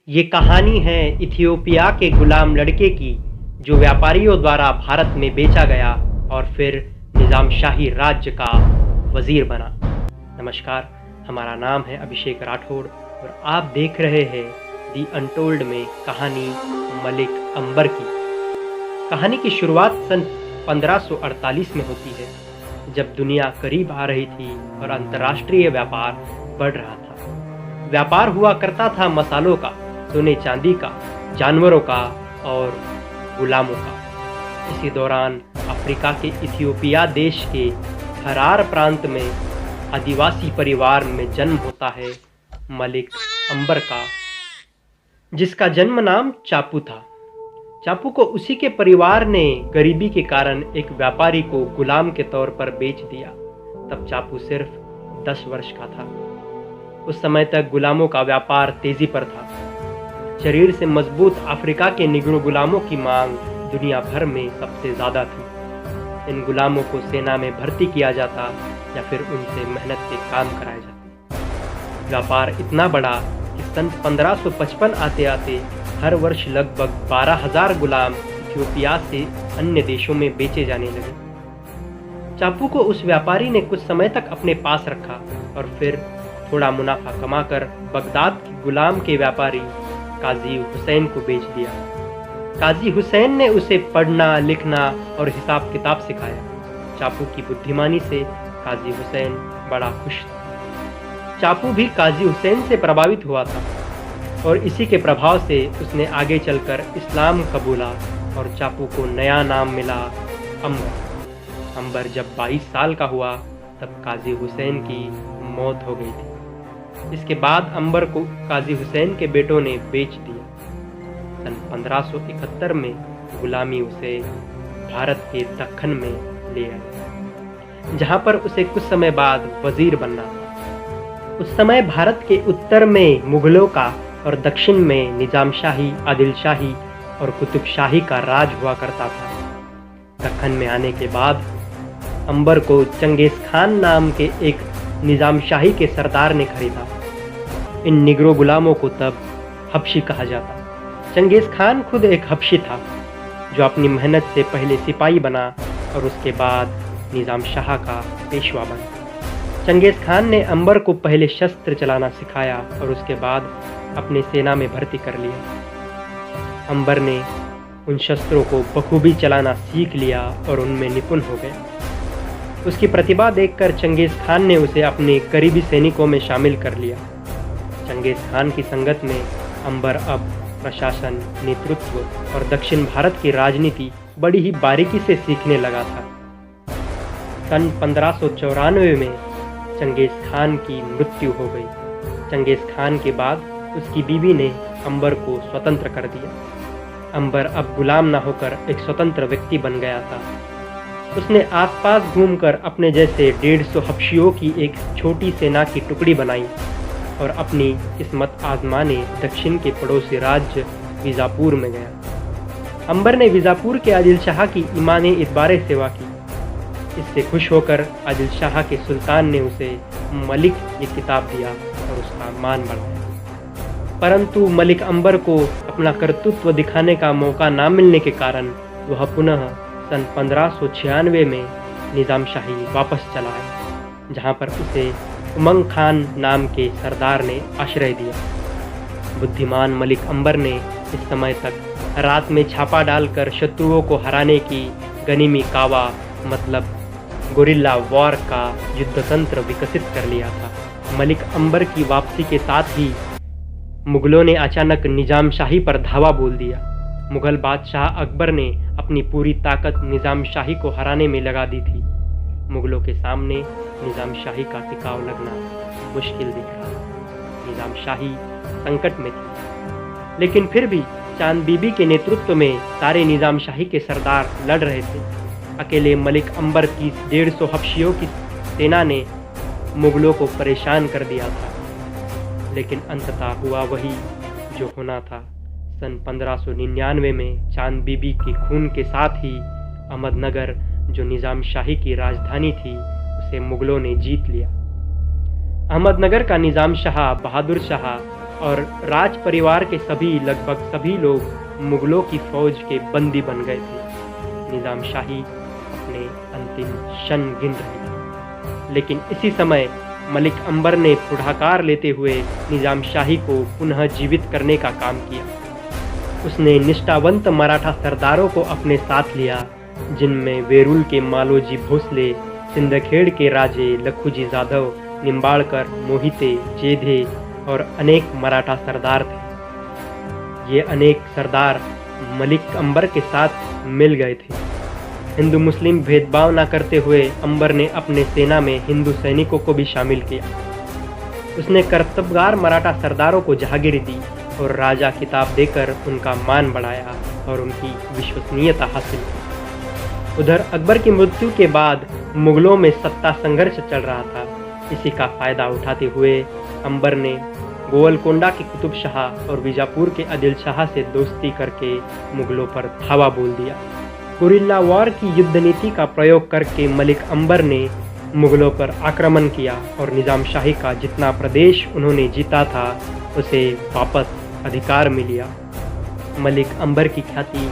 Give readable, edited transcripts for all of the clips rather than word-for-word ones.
ये कहानी है इथियोपिया के गुलाम लड़के की जो व्यापारियों द्वारा भारत में बेचा गया और फिर निज़ाम शाही राज्य का वजीर बना। नमस्कार, हमारा नाम है अभिषेक राठौड़ और आप देख रहे हैं दी अनटोल्ड में कहानी मलिक अंबर की। कहानी की शुरुआत सन 1548 में होती है, जब दुनिया करीब आ रही थी और अंतर्राष्ट्रीय व्यापार बढ़ रहा था। व्यापार हुआ करता था मसालों का, सोने चांदी का, जानवरों का और गुलामों का। इसी दौरान अफ्रीका के इथियोपिया देश के हरार प्रांत में आदिवासी परिवार में जन्म होता है मलिक अंबर का, जिसका जन्म नाम चापू था। चापू को उसी के परिवार ने गरीबी के कारण एक व्यापारी को गुलाम के तौर पर बेच दिया। तब चापू सिर्फ 10 वर्ष का था। उस समय तक गुलामों का व्यापार तेजी पर था। शरीर से मजबूत अफ्रीका के निग्रो गुलामों की मांग दुनिया भर में सबसे ज़्यादा थी। इन गुलामों को सेना में भर्ती किया जाता या फिर उनसे मेहनत के काम कराए जाते। व्यापार इतना बड़ा कि सन 1555 आते आते हर वर्ष लगभग 12,000 गुलाम इथियोपिया से अन्य देशों में बेचे जाने लगे। चापू को उस व्यापारी ने कुछ समय तक अपने पास रखा और फिर थोड़ा मुनाफा कमाकर बगदाद के गुलाम के व्यापारी काजी हुसैन को बेच दिया। काजी हुसैन ने उसे पढ़ना, लिखना और हिसाब किताब सिखाया। चापू की बुद्धिमानी से काजी हुसैन बड़ा खुश था। चापू भी काजी हुसैन से प्रभावित हुआ था और इसी के प्रभाव से उसने आगे चलकर इस्लाम कबूला और चापू को नया नाम मिला अंबर। अंबर जब 22 साल का हुआ तब काजी हुसैन की मौत हो गई थी। इसके बाद अंबर को काजी हुसैन के बेटों ने बेच दिया। सन 1571 में गुलामी उसे भारत के दक्कन में ले आई, जहां पर उसे कुछ समय बाद वजीर बनना था। उस समय भारत के उत्तर में मुगलों का और दक्षिण में निजाम शाही, आदिल शाही और कुतुब शाही का राज हुआ करता था। दक्कन में आने के बाद अंबर को चंगेज खान नाम के एक निजाम शाही के सरदार ने खरीदा। इन निग्रो गुलामों को तब हबशी कहा जाता। चंगेज खान खुद एक हबशी था जो अपनी मेहनत से पहले सिपाही बना और उसके बाद निजाम शाह का पेशवा बना। चंगेज खान ने अंबर को पहले शस्त्र चलाना सिखाया और उसके बाद अपने सेना में भर्ती कर लिया। अंबर ने उन शस्त्रों को बखूबी चलाना सीख लिया और उनमें निपुण हो गया। उसकी प्रतिभा देखकर चंगेज खान ने उसे अपने करीबी सैनिकों में शामिल कर लिया। चंगेज खान की संगत में अंबर अब प्रशासन, नेतृत्व और दक्षिण भारत की राजनीति बड़ी ही बारीकी से सीखने लगा था। सन 1594 में चंगेज खान की मृत्यु हो गई। चंगेज खान के बाद उसकी बीवी ने अंबर को स्वतंत्र कर दिया। अंबर अब गुलाम न होकर एक स्वतंत्र व्यक्ति बन गया था। उसने आसपास घूमकर अपने जैसे 150 हबशियों की एक छोटी सेना की टुकड़ी बनाई और अपनी किस्मत आजमाने दक्षिण के पड़ोसी राज्य बीजापुर में गया। अंबर ने बीजापुर के आदिल शाह की ईमान इतबारे सेवा की। इससे खुश होकर आदिल शाह के सुल्तान ने उसे मलिक ये खिताब दिया और उसका मान बढ़ाया। परंतु मलिक अंबर को अपना कर्तृत्व दिखाने का मौका न मिलने के कारण वह पुनः सन 1596 में निजाम शाही वापस चला आया, जहां पर उसे उमंग खान नाम के सरदार ने आश्रय दिया। बुद्धिमान मलिक अंबर ने इस समय तक रात में छापा डालकर शत्रुओं को हराने की गनीमी कावा मतलब गुरिल्ला वॉर का युद्ध तंत्र विकसित कर लिया था। मलिक अंबर की वापसी के साथ ही मुगलों ने अचानक निजाम शाही पर धावा बोल दिया। मुगल बादशाह अकबर ने अपनी पूरी ताकत निजाम शाही को हराने में लगा दी थी। मुगलों के सामने निजाम शाही का टिकाव लगना मुश्किल दिख रहा था। निजाम शाही संकट में थी, लेकिन फिर भी चांद बीबी के नेतृत्व में सारे निजाम शाही के सरदार लड़ रहे थे। अकेले मलिक अंबर की 150 हबशियों की सेना ने मुगलों को परेशान कर दिया था, लेकिन अंततः हुआ वही जो होना था। सन 1599 में चांद बीबी के खून के साथ ही अहमदनगर, जो निजाम शाही की राजधानी थी, उसे मुगलों ने जीत लिया। अहमदनगर का निजाम शाह बहादुर शाह और राज परिवार के लगभग सभी लोग मुगलों की फौज के बंदी बन गए थे। निज़ाम शाही अपने अंतिम क्षण गिन रहे थे, लेकिन इसी समय मलिक अंबर ने पुढ़ाकार लेते हुए निज़ाम शाही को पुनः जीवित करने का काम किया। उसने निष्ठावंत मराठा सरदारों को अपने साथ लिया, जिनमें वेरुल के मालोजी भोसले, सिंदखेड़ के राजे लखुजी जाधव, निम्बाड़कर, मोहिते, जेधे और अनेक मराठा सरदार थे। ये अनेक सरदार मलिक अंबर के साथ मिल गए थे। हिंदू मुस्लिम भेदभाव न करते हुए अंबर ने अपने सेना में हिंदू सैनिकों को भी शामिल किया। उसने कर्तव्यगार मराठा सरदारों को जहागिरी दी और राजा खिताब देकर उनका मान बढ़ाया और उनकी विश्वसनीयता हासिल की। उधर अकबर की मृत्यु के बाद मुगलों में सत्ता संघर्ष चल रहा था। इसी का फायदा उठाते हुए अंबर ने गोवलकोंडा के कुतुब शाह और बीजापुर के आदिल शाह से दोस्ती करके मुगलों पर धावा बोल दिया। गुरिल्ला वॉर की युद्ध नीति का प्रयोग करके मलिक अंबर ने मुगलों पर आक्रमण किया और निज़ाम शाही का जितना प्रदेश उन्होंने जीता था उसे वापस अधिकार में लिया। मलिक अंबर की ख्याति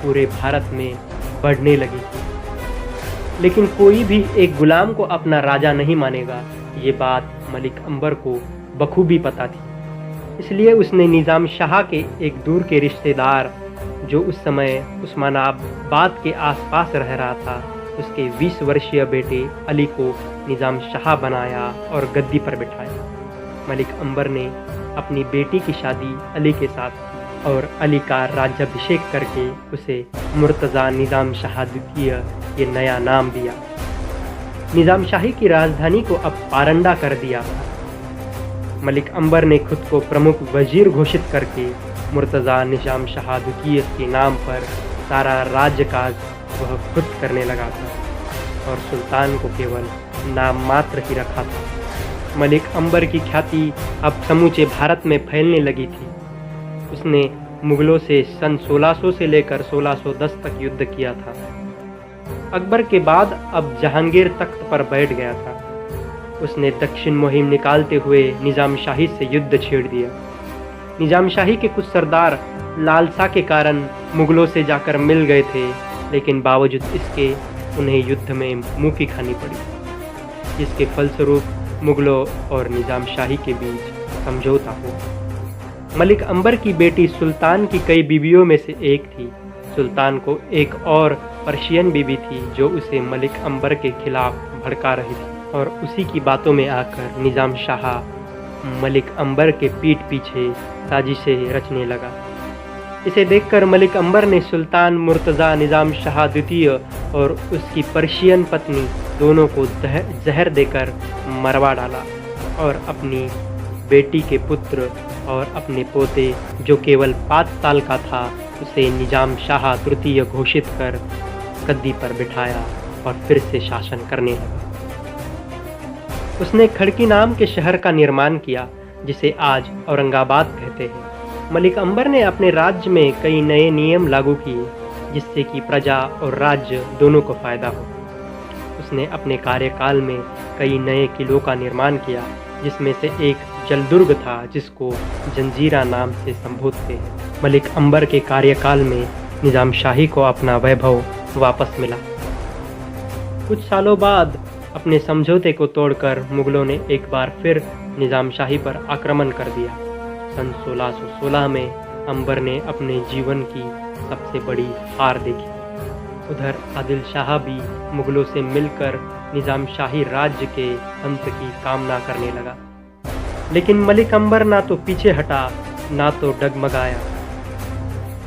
पूरे भारत में बढ़ने लगी थी, लेकिन कोई भी एक गुलाम को अपना राजा नहीं मानेगा। ये बात मलिक अंबर को बखूबी पता थी। इसलिए उसने निज़ाम शाह के एक दूर के रिश्तेदार, जो उस समय उस्मानाबाद के आसपास रह रहा था, उसके 20 वर्षीय बेटे अली को निज़ाम शाह बनाया और गद्दी पर बिठाया। मलिक अंबर ने अपनी बेटी की शादी अली के साथ और अली का राज्याभिषेक करके उसे मुर्तज़ा निज़ाम शाह द्वितीय ये नया नाम दिया। निज़ाम शाही की राजधानी को अब पारंडा कर दिया था। मलिक अंबर ने खुद को प्रमुख वजीर घोषित करके मुर्तज़ा निज़ाम शाह द्वितीय के नाम पर सारा राज्यकाज वह खुद करने लगा था और सुल्तान को केवल नाम मात्र ही रखा था। मलिक अंबर की ख्याति अब समूचे भारत में फैलने लगी थी। उसने मुगलों से सन 1600 से लेकर 1610 तक युद्ध किया था। अकबर के बाद अब जहांगीर तख्त पर बैठ गया था। उसने दक्षिण मुहिम निकालते हुए निज़ाम शाही से युद्ध छेड़ दिया। निज़ाम शाही के कुछ सरदार लालसा के कारण मुगलों से जाकर मिल गए थे, लेकिन बावजूद इसके उन्हें युद्ध में मुँह की खानी पड़ी, जिसके फलस्वरूप मुगलों और निज़ाम शाही के बीच समझौता हुआ। मलिक अंबर की बेटी सुल्तान की कई बीवियों में से एक थी। सुल्तान को एक और पर्शियन बीवी थी जो उसे मलिक अंबर के खिलाफ भड़का रही थी और उसी की बातों में आकर निज़ाम शाह मलिक अंबर के पीठ पीछे साजिशें रचने लगा। इसे देखकर मलिक अंबर ने सुल्तान मुर्तज़ा निज़ाम शाह द्वितीय और उसकी पर्शियन पत्नी दोनों को जहर देकर मरवा डाला और अपनी बेटी के पुत्र और अपने पोते, जो केवल 5 साल का था, उसे निज़ाम शाह तृतीय घोषित कर गद्दी पर बिठाया और फिर से शासन करने लगा। उसने खड़की नाम के शहर का निर्माण किया, जिसे आज औरंगाबाद कहते हैं। मलिक अंबर ने अपने राज्य में कई नए नियम लागू किए, जिससे कि प्रजा और राज्य दोनों को फायदा हो। उसने अपने कार्यकाल में कई नए किलों का निर्माण किया, जिसमें से एक जलदुर्ग था, जिसको जंजीरा नाम से संबोधते हैं। मलिक अंबर के कार्यकाल में निज़ाम शाही को अपना वैभव वापस मिला। कुछ सालों बाद अपने समझौते को तोड़कर मुगलों ने एक बार फिर निज़ाम शाही पर आक्रमण कर दिया। सन 1616 में अंबर ने अपने जीवन की सबसे बड़ी हार देखी। उधर आदिल शाह भी मुगलों से मिलकर निज़ाम शाही राज्य के अंत की कामना करने लगा, लेकिन मलिक अंबर ना तो पीछे हटा ना तो डगमगाया।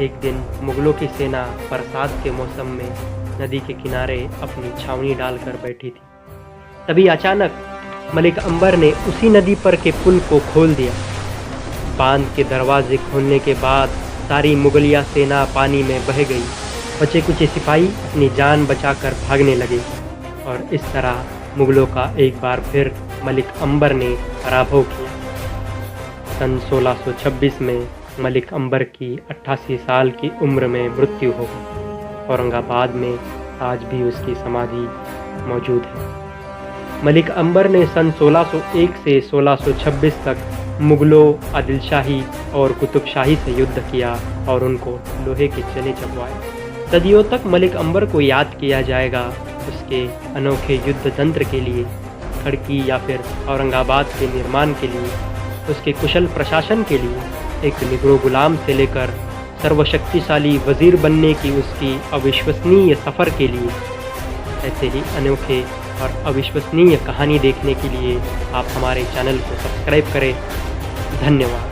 एक दिन मुगलों की सेना बरसात के मौसम में नदी के किनारे अपनी छावनी डालकर बैठी थी। तभी अचानक मलिक अंबर ने उसी नदी पर के पुल को खोल दिया। बांध के दरवाजे खोलने के बाद सारी मुगलिया सेना पानी में बह गई। बचे कुछ सिपाही अपनी जान बचाकर भागने लगे और इस तरह मुगलों का एक बार फिर मलिक अंबर ने पराभव किया। सन 1626 में मलिक अंबर की 88 साल की उम्र में मृत्यु हो गई। औरंगाबाद में आज भी उसकी समाधि मौजूद है। मलिक अंबर ने सन 1601 से 1626 तक मुग़लों, आदिल शाही और कुतुब शाही से युद्ध किया और उनको लोहे के चने चबवाए। सदियों तक मलिक अंबर को याद किया जाएगा उसके अनोखे युद्ध तंत्र के लिए, खड़की या फिर औरंगाबाद के निर्माण के लिए, उसके कुशल प्रशासन के लिए, एक निगरो गुलाम से लेकर सर्वशक्तिशाली वज़ीर बनने की उसकी अविश्वसनीय सफ़र के लिए। ऐसे ही अनोखे और अविश्वसनीय कहानी देखने के लिए आप हमारे चैनल को सब्सक्राइब करें। धन्यवाद।